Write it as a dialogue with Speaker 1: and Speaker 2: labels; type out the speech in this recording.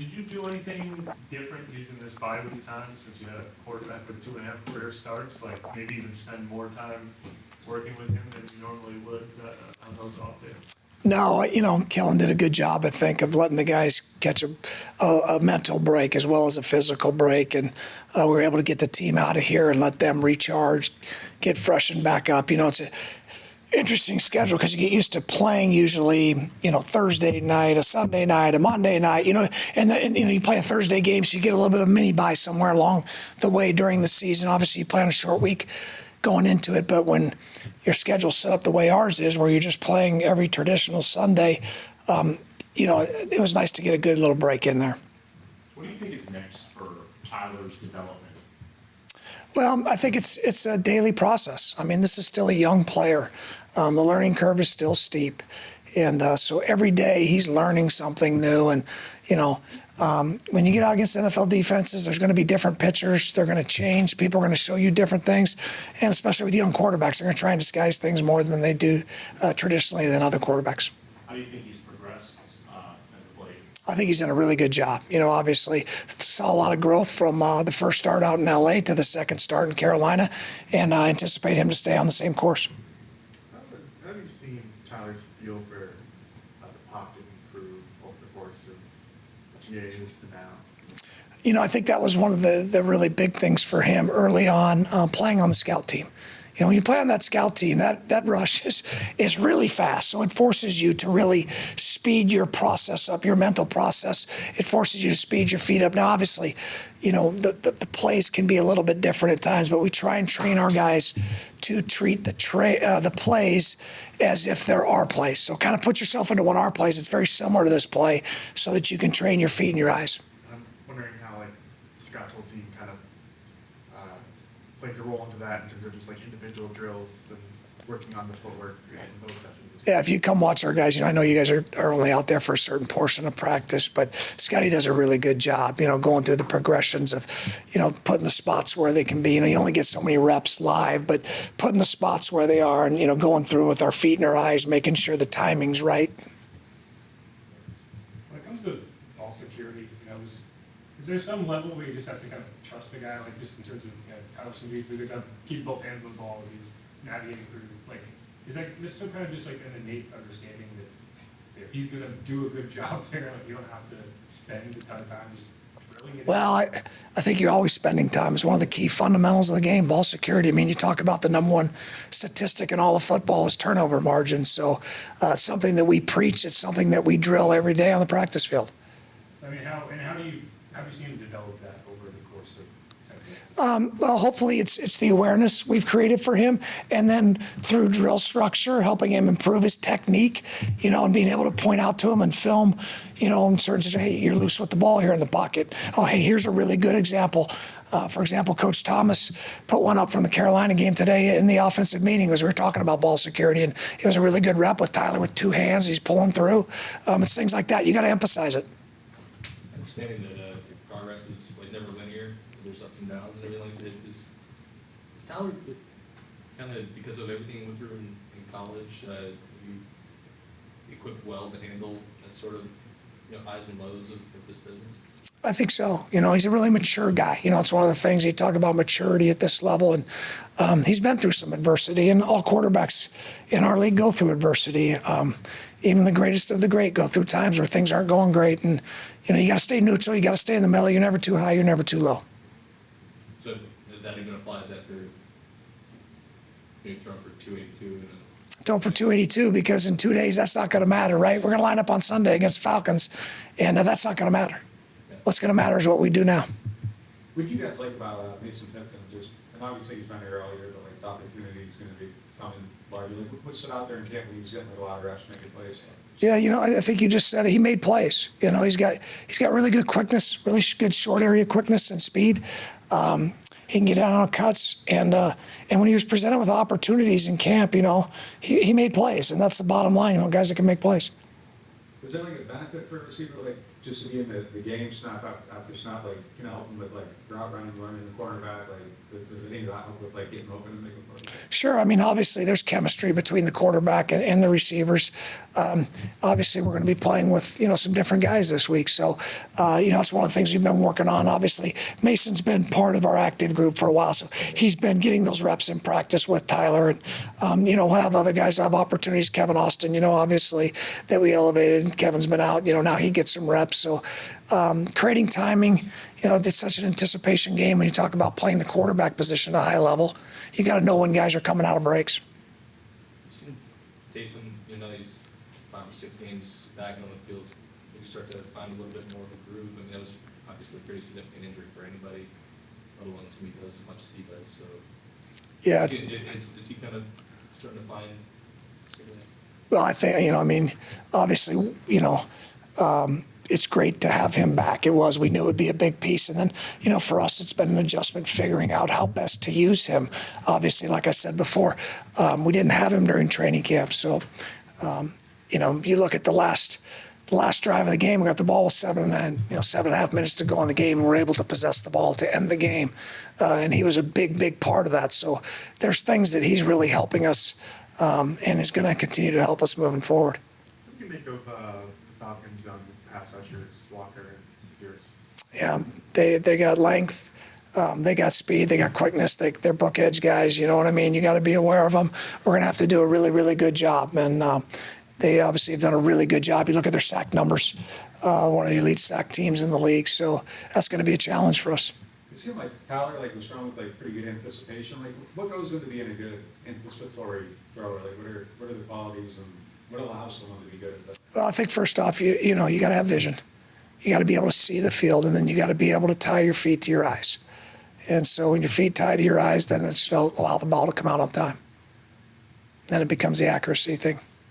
Speaker 1: Did you do anything different using this bye week time since you had a quarterback with 2.5 career starts? Like maybe even spend more time working with him than you normally would on those off days?
Speaker 2: No, Kellen did a good job, I think, of letting the guys catch a mental break as well as a physical break. And we were able to get the team out of here and let them recharge, get freshened back up. It's an interesting schedule because you get used to playing usually, Thursday night, a Sunday night, a Monday night, and you play a Thursday game, so you get a little bit of mini bye somewhere along the way during the season. Obviously, you play on a short week going into it, but when your schedule's set up the way ours is, where you're just playing every traditional Sunday, it was nice to get a good little break in there.
Speaker 3: What do you think is next for Tyler's development?
Speaker 2: Well, I think it's a daily process. I mean, this is still a young player. The learning curve is still steep. And so every day he's learning something new. And, when you get out against NFL defenses, there's going to be different pitchers. They're going to change. People are going to show you different things. And especially with young quarterbacks, they're going to try and disguise things more than they do traditionally than other quarterbacks.
Speaker 3: How do you think he's progressed as a player?
Speaker 2: I think he's done a really good job. Obviously saw a lot of growth from the first start out in LA to the second start in Carolina, and I anticipate him to stay on the same course.
Speaker 4: Have you seen Tyler's feel for the pocket improve over the course of 2 years to now?
Speaker 2: I think that was one of the really big things for him early on, playing on the scout team. When you play on that scout team, that rush is really fast. So it forces you to really speed your process up, your mental process. It forces you to speed your feet up. Now, obviously, the plays can be a little bit different at times, but we try and train our guys to treat the plays as if they're our plays. So kind of put yourself into one of our plays. It's very similar to this play so that you can train your feet and your eyes.
Speaker 4: I'm wondering how Scott Tulsi kind of plays a role into that in terms of just individual drills and working on the footwork in those sessions.
Speaker 2: Yeah, if you come watch our guys, I know you guys are only out there for a certain portion of practice, but Scotty does a really good job, going through the progressions of, putting the spots where they can be. You only get so many reps live, but putting the spots where they are and, going through with our feet and our eyes, making sure the timing's right.
Speaker 1: When it comes to ball security, is there some level where you just have to kind of trust the guy, just in terms of how some people they're going to keep both hands on the ball as he's navigating through, is that just some kind of just an innate understanding that he's going to do a good job there, you don't have to spend a ton of time just drilling it?
Speaker 2: Well, I think you're always spending time. It's one of the key fundamentals of the game, ball security. I mean, you talk about the number one statistic in all of football is turnover margin. So it's something that we preach. It's something that we drill every day on the practice field.
Speaker 1: I mean, how do you seen him develop that over the course of
Speaker 2: well, hopefully it's the awareness we've created for him, and then through drill structure, helping him improve his technique, and being able to point out to him and film, in certain situations, hey, you're loose with the ball here in the pocket. Oh, hey, here's a really good example. For example, Coach Thomas put one up from the Carolina game today in the offensive meeting as we were talking about ball security, and it was a really good rep with Tyler with two hands. He's pulling through. It's things like that. You got to emphasize it.
Speaker 5: Understanding that your progress is never linear, there's ups and downs and everything like that. Is Tyler kind of, because of everything you went through in college, you equipped well to handle that sort of highs and lows of this business?
Speaker 2: I think so. He's a really mature guy. It's one of the things you talk about maturity at this level, and he's been through some adversity, and all quarterbacks in our league go through adversity. Even the greatest of the great go through times where things aren't going great, and you got to stay neutral. You got to stay in the middle. You're never too high. You're never too low.
Speaker 5: So that even applies after being thrown for 282.
Speaker 2: Thrown for 282 because in 2 days that's not going to matter, right? We're going to line up on Sunday against the Falcons, and that's not going to matter. What's going to matter is what we do now.
Speaker 6: What do you guys like about Mason Tipton? And obviously he's been here all year, but the opportunity is going to be coming largely. What stood out there in camp when he was getting a lot of reps making plays?
Speaker 2: Yeah, I think you just said it. He made plays. He's got really good quickness, really good short area quickness and speed. He can get out on cuts, and when he was presented with opportunities in camp, he made plays, and that's the bottom line. Guys that can make plays.
Speaker 6: Is there a benefit for a receiver just to be in the game, snap after snap, like, can I help him with like route running, learning the cornerback, like, does any of that help with like getting open and making plays?
Speaker 2: Sure. I mean, obviously, there's chemistry between the quarterback and the receivers. Obviously, we're going to be playing with, some different guys this week. So, it's one of the things we've been working on. Obviously, Mason's been part of our active group for a while. So he's been getting those reps in practice with Tyler. And, we'll have other guys have opportunities. Kevin Austin, obviously, that we elevated. Kevin's been out. Now he gets some reps. So creating timing, it's such an anticipation game when you talk about playing the quarterback position at a high level. You got to know when guys are coming out of breaks.
Speaker 5: You seen Taysom, he's 5 or 6 games back on the field, maybe start to find a little bit more of a groove. I mean, that was obviously a pretty significant injury for anybody, let alone somebody who does as much as he does. So,
Speaker 2: Yeah.
Speaker 5: is he kind of starting to find something?
Speaker 2: Well, I think, obviously, it's great to have him back. We knew it would be a big piece. And then, for us, it's been an adjustment figuring out how best to use him. Obviously, like I said before, we didn't have him during training camp. So, you look at the last drive of the game, we got the ball with 7.5 minutes to go in the game, and we're able to possess the ball to end the game. And he was a big part of that. So there's things that he's really helping us and is going to continue to help us moving forward.
Speaker 4: What do you make of the Falcons' young pass rushers, Walker and Pierce?
Speaker 2: Yeah, they got length, they got speed, they got quickness. They're book edge guys. You know what I mean? You got to be aware of them. We're going to have to do a really good job. And they obviously have done a really good job. You look at their sack numbers, one of the elite sack teams in the league. So that's going to be a challenge for us.
Speaker 6: It seemed like Tyler was strong with like pretty good anticipation. Like, what goes into being a good anticipatory thrower? Like, what are the qualities and what allows someone to be good at that?
Speaker 2: Well, I think first off, you got to have vision. You got to be able to see the field, and then you got to be able to tie your feet to your eyes. And so when your feet tie to your eyes, then it's allow the ball to come out on time. Then it becomes the accuracy thing.